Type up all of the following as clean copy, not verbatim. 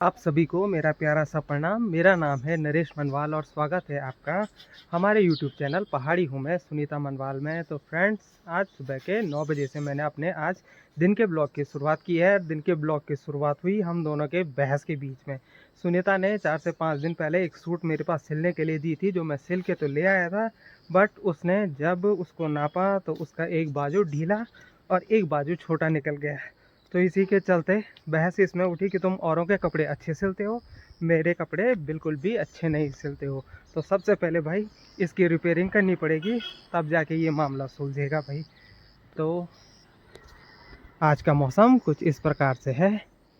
आप सभी को मेरा प्यारा सा प्रणाम। मेरा नाम है नरेश मनवाल और स्वागत है आपका हमारे YouTube चैनल पहाड़ी हूँ मैं सुनीता मनवाल में। तो फ्रेंड्स, आज सुबह के 9 बजे से मैंने अपने आज दिन के ब्लॉग की शुरुआत की है। दिन के ब्लॉग की शुरुआत हुई हम दोनों के बहस के बीच में। सुनीता ने 4 से 5 दिन पहले एक सूट मेरे पास सिलने के लिए दी थी, जो मैं सिल के तो ले आया था, बट उसने जब उसको नापा तो उसका एक बाजू ढीला और एक बाजू छोटा निकल गया। तो इसी के चलते बहस इसमें उठी कि तुम औरों के कपड़े अच्छे सिलते हो, मेरे कपड़े बिल्कुल भी अच्छे नहीं सिलते हो। तो सबसे पहले भाई इसकी रिपेयरिंग करनी पड़ेगी, तब जाके ये मामला सुलझेगा भाई। तो आज का मौसम कुछ इस प्रकार से है।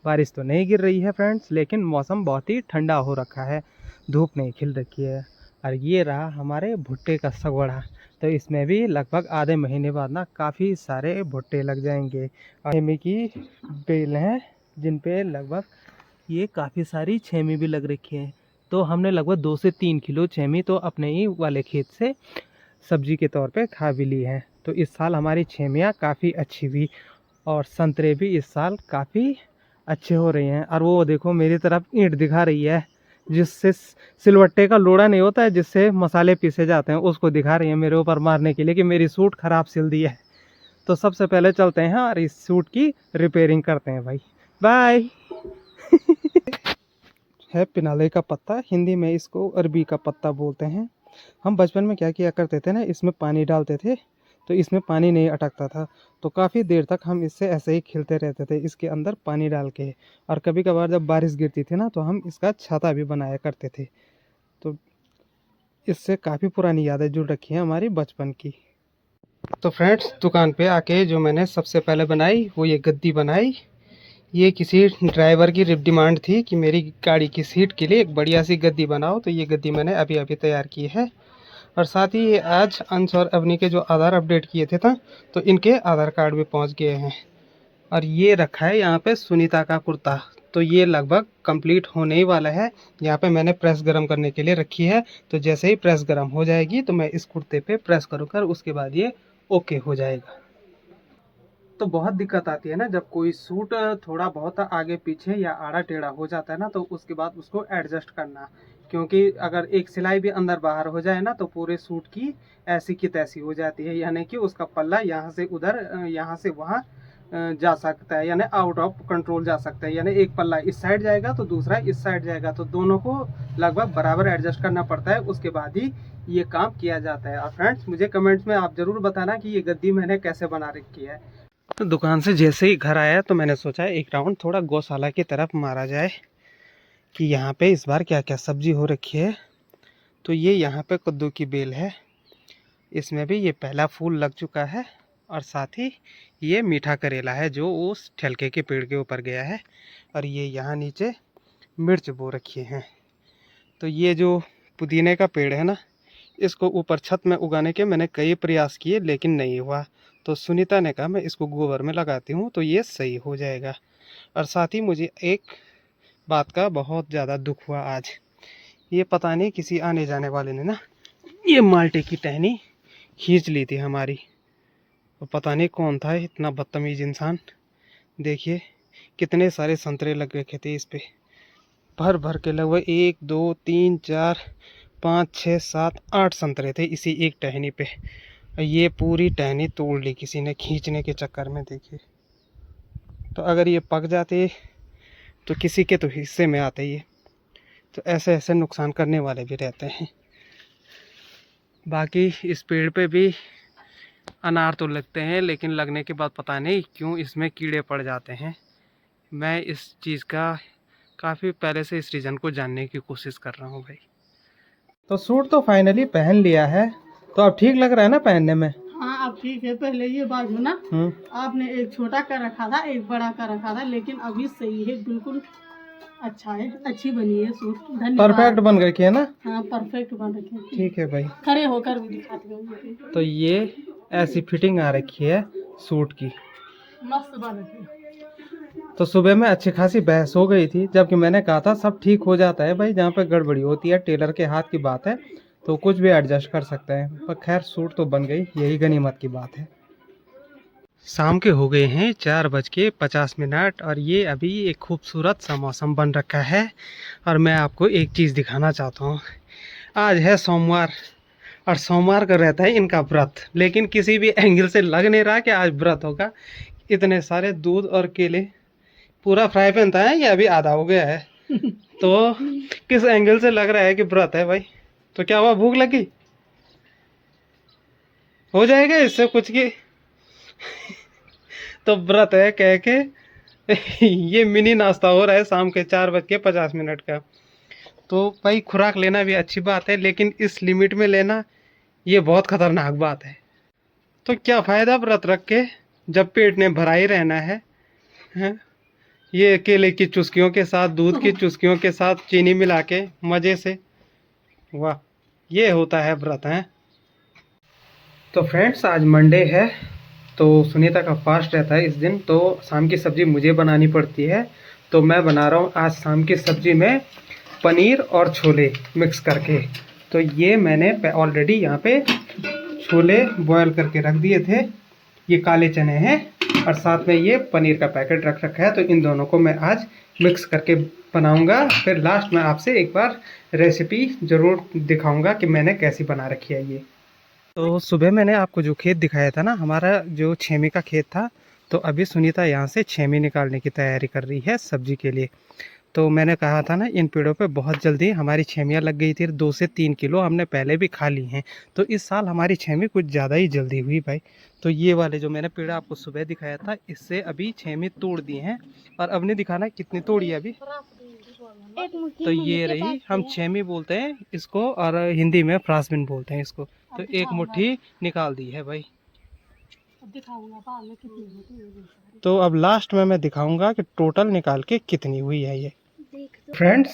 बारिश तो नहीं गिर रही है फ्रेंड्स, लेकिन मौसम बहुत ही ठंडा हो रखा है, धूप नहीं खिल रखी है। और ये रहा हमारे भुट्टे का सगवड़ा। तो इसमें भी लगभग आधे महीने बाद ना काफ़ी सारे भुट्टे लग जाएंगे। छेमी की बेल हैं जिन पे लगभग ये काफ़ी सारी छेमी भी लग रखी है। तो हमने लगभग 2 से 3 किलो छेमी तो अपने ही वाले खेत से सब्जी के तौर पे खा भी ली हैं। तो इस साल हमारी छेमियाँ काफ़ी अच्छी हुई और संतरे भी इस साल काफ़ी अच्छे हो रहे हैं। और वो देखो मेरी तरफ ईंट दिखा रही है, जिससे सिलवट्टे का लोड़ा नहीं होता है जिससे मसाले पीसे जाते हैं, उसको दिखा रही है मेरे ऊपर मारने के लिए कि मेरी सूट ख़राब सिल दी है। तो सबसे पहले चलते हैं और इस सूट की रिपेयरिंग करते हैं भाई। बाय। है पिनाले का पत्ता, हिंदी में इसको अरबी का पत्ता बोलते हैं। हम बचपन में क्या किया करते थे ना, इसमें पानी डालते थे तो इसमें पानी नहीं अटकता था, तो काफ़ी देर तक हम इससे ऐसे ही खेलते रहते थे इसके अंदर पानी डाल के। और कभी कभार जब बारिश गिरती थी ना तो हम इसका छाता भी बनाया करते थे। तो इससे काफ़ी पुरानी यादें जुड़ रखी हैं हमारी बचपन की। तो फ्रेंड्स, दुकान पे आके जो मैंने सबसे पहले बनाई वो ये गद्दी बनाई। ये किसी ड्राइवर की डिमांड थी कि मेरी गाड़ी की सीट के लिए एक बढ़िया सी गद्दी बनाओ, तो ये गद्दी मैंने अभी अभी तैयार की है। और साथ ही आज अंश और अवनी के जो आधार अपडेट किए थे था, तो इनके आधार कार्ड भी पहुंच गए हैं। और ये रखा है यहाँ पे सुनीता का कुर्ता, तो ये लगभग कंप्लीट होने ही वाला है। यहाँ पे मैंने प्रेस गरम करने के लिए रखी है, तो जैसे ही प्रेस गरम हो जाएगी तो मैं इस कुर्ते पे प्रेस करूँगा, उसके बाद ये ओके हो जाएगा। तो बहुत दिक्कत आती है ना जब कोई सूट थोड़ा बहुत आगे पीछे या आड़ा टेढ़ा हो जाता है ना, तो उसके बाद उसको एडजस्ट करना। क्योंकि अगर एक सिलाई भी अंदर बाहर हो जाए ना तो पूरे सूट की ऐसी की तैसी हो जाती है, यानी कि उसका पल्ला यहाँ से उधर यहाँ से वहाँ जा सकता है, यानी आउट ऑफ कंट्रोल जा सकता है। यानी एक पल्ला इस साइड जाएगा तो दूसरा इस साइड जाएगा, तो दोनों को लगभग बराबर एडजस्ट करना पड़ता है, उसके बाद ही ये काम किया जाता है। और फ्रेंड्स, मुझे कमेंट्स में आप ज़रूर बताना कि ये गद्दी मैंने कैसे बना रखी है। तो दुकान से जैसे ही घर आया तो मैंने सोचा एक राउंड थोड़ा गौशाला की तरफ मारा जाए कि यहाँ पे इस बार क्या क्या सब्जी हो रखी है। तो ये यहाँ पे कद्दू की बेल है, इसमें भी ये पहला फूल लग चुका है। और साथ ही ये मीठा करेला है जो उस ठेलके के पेड़ के ऊपर गया है। और ये यहाँ नीचे मिर्च बो रखी हैं। तो ये जो पुदीने का पेड़ है ना, इसको ऊपर छत में उगाने के मैंने कई प्रयास किए लेकिन नहीं हुआ। तो सुनीता ने कहा मैं इसको गोबर में लगाती हूँ तो ये सही हो जाएगा। और साथ ही मुझे एक बात का बहुत ज़्यादा दुख हुआ आज। ये पता नहीं किसी आने जाने वाले ने ना ये माल्टे की टहनी खींच ली थी हमारी। और पता नहीं कौन था इतना बदतमीज इंसान। देखिए कितने सारे संतरे लग रखे थे इस पे, भर भर के लगभग 1 2 3 4 5 6 7 8 संतरे थे इसी एक टहनी पे। ये पूरी टहनी तोड़ ली किसी ने खींचने के चक्कर में। देखिए, तो अगर ये पक जाते तो किसी के तो हिस्से में आते ये। तो ऐसे ऐसे नुकसान करने वाले भी रहते हैं। बाकी इस पेड़ पे भी अनार तो लगते हैं, लेकिन लगने के बाद पता नहीं क्यों इसमें कीड़े पड़ जाते हैं। मैं इस चीज़ का काफ़ी पहले से इस रीज़न को जानने की कोशिश कर रहा हूँ भाई। तो सूट तो फाइनली पहन लिया है, तो अब ठीक लग रहा है ना पहनने में? हाँ, अब ठीक है। पहले ये बाजू ना आपने एक छोटा कर रखा था, एक बड़ा कर रखा था, लेकिन अभी सही है, बिल्कुल अच्छा है, अच्छी बनी है सूट। धन्यवाद। परफेक्ट बन रखी है ना? हाँ, परफेक्ट बन रखी है। ठीक है भाई, खड़े होकर भी दिखाती हूँ। तो ये ऐसी फिटिंग आ रखी है सूट की, मस्त बन रखी है। तो सुबह में अच्छी खासी बहस हो गई थी, जबकि मैंने कहा था सब ठीक हो जाता है भाई, जहाँ पे गड़बड़ी होती है टेलर के हाथ की बात है, तो कुछ भी एडजस्ट कर सकते हैं। पर खैर सूट तो बन गई, यही गनीमत की बात है। शाम के हो गए हैं 4:50 और ये अभी एक खूबसूरत सा मौसम बन रखा है। और मैं आपको एक चीज़ दिखाना चाहता हूँ। आज है सोमवार और सोमवार का रहता है इनका व्रत, लेकिन किसी भी एंगल से लग नहीं रहा कि आज व्रत होगा। इतने सारे दूध और केले, पूरा फ्राई पैन था ये अभी आधा हो गया है। तो किस एंगल से लग रहा है कि व्रत है भाई? तो क्या हुआ, भूख लगी? हो जाएगा इससे कुछ की। तो व्रत है कह के ये मिनी नाश्ता हो रहा है शाम के 4:50 का। तो भाई खुराक लेना भी अच्छी बात है, लेकिन इस लिमिट में लेना ये बहुत खतरनाक बात है। तो क्या फ़ायदा व्रत रख के जब पेट ने भरा ही रहना है, हैं? ये केले की चुस्कियों के साथ, दूध की चुस्कियों के साथ चीनी मिला के मज़े से, वाह, ये होता है व्रत है। तो फ्रेंड्स आज मंडे है, तो सुनीता का फास्ट रहता है इस दिन, तो शाम की सब्ज़ी मुझे बनानी पड़ती है। तो मैं बना रहा हूँ आज शाम की सब्ज़ी में पनीर और छोले मिक्स करके। तो ये मैंने ऑलरेडी यहाँ पे छोले बॉयल करके रख दिए थे, ये काले चने हैं, और साथ में ये पनीर का पैकेट रख रखा है। तो इन दोनों को मैं आज मिक्स करके बनाऊंगा। फिर लास्ट में आपसे एक बार रेसिपी ज़रूर दिखाऊंगा कि मैंने कैसी बना रखी है ये। तो सुबह मैंने आपको जो खेत दिखाया था ना, हमारा जो छेमी का खेत था, तो अभी सुनीता यहाँ से छेमी निकालने की तैयारी कर रही है सब्जी के लिए। तो मैंने कहा था ना, इन पेड़ों पे बहुत जल्दी हमारी छेमियाँ लग गई थी, 2 से 3 किलो हमने पहले भी खा ली हैं। तो इस साल हमारी छेमी कुछ ज़्यादा ही जल्दी हुई भाई। तो ये वाले जो मैंने पेड़ आपको सुबह दिखाया था, इससे अभी छेमी तोड़ दी हैं। और अब नहीं दिखाना कितनी तोड़ी है अभी। तो ये रही, हम छेमी बोलते हैं इसको और हिंदी में फ्रासबिन बोलते हैं इसको। तो एक मुट्ठी निकाल दी है भाई। तो अब लास्ट में मैं दिखाऊंगा कि टोटल निकाल के कितनी हुई है ये। फ्रेंड्स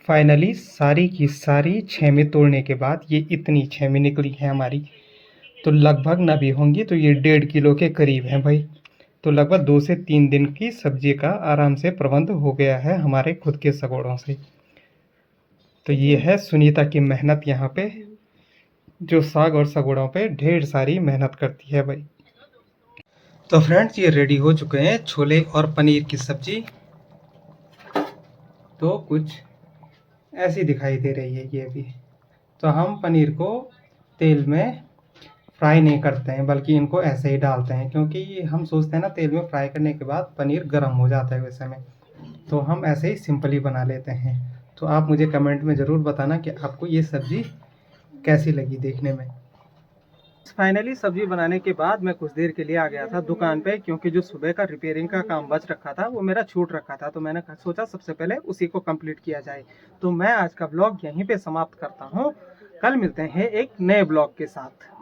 फाइनली सारी की सारी छेमी तोड़ने के बाद ये इतनी छेमी निकली है हमारी। तो लगभग ना भी होंगी तो ये 1.5 किलो के करीब है भाई। तो लगभग 2 से 3 दिन की सब्जी का आराम से प्रबंध हो गया है हमारे खुद के सगोड़ों से। तो ये है सुनीता की मेहनत यहाँ पे, जो साग और सगोड़ों पे ढेर सारी मेहनत करती है भाई। तो फ्रेंड्स ये रेडी हो चुके हैं छोले और पनीर की सब्जी। तो कुछ ऐसी दिखाई दे रही है ये भी। तो हम पनीर को तेल में फ्राई नहीं करते हैं, बल्कि इनको ऐसे ही डालते हैं, क्योंकि हम सोचते हैं ना तेल में फ्राई करने के बाद पनीर गर्म हो जाता है वैसे में। तो हम ऐसे ही सिंपली बना लेते हैं। तो आप मुझे कमेंट में ज़रूर बताना कि आपको ये सब्ज़ी कैसी लगी देखने में। फाइनली सब्जी बनाने के बाद मैं कुछ देर के लिए आ गया था दुकान पे, क्योंकि जो सुबह का रिपेयरिंग का काम बच रखा था वो मेरा छूट रखा था। तो मैंने सोचा सबसे पहले उसी को कंप्लीट किया जाए। तो मैं आज का ब्लॉग यहीं पे समाप्त करता हूँ। कल मिलते हैं एक नए ब्लॉग के साथ।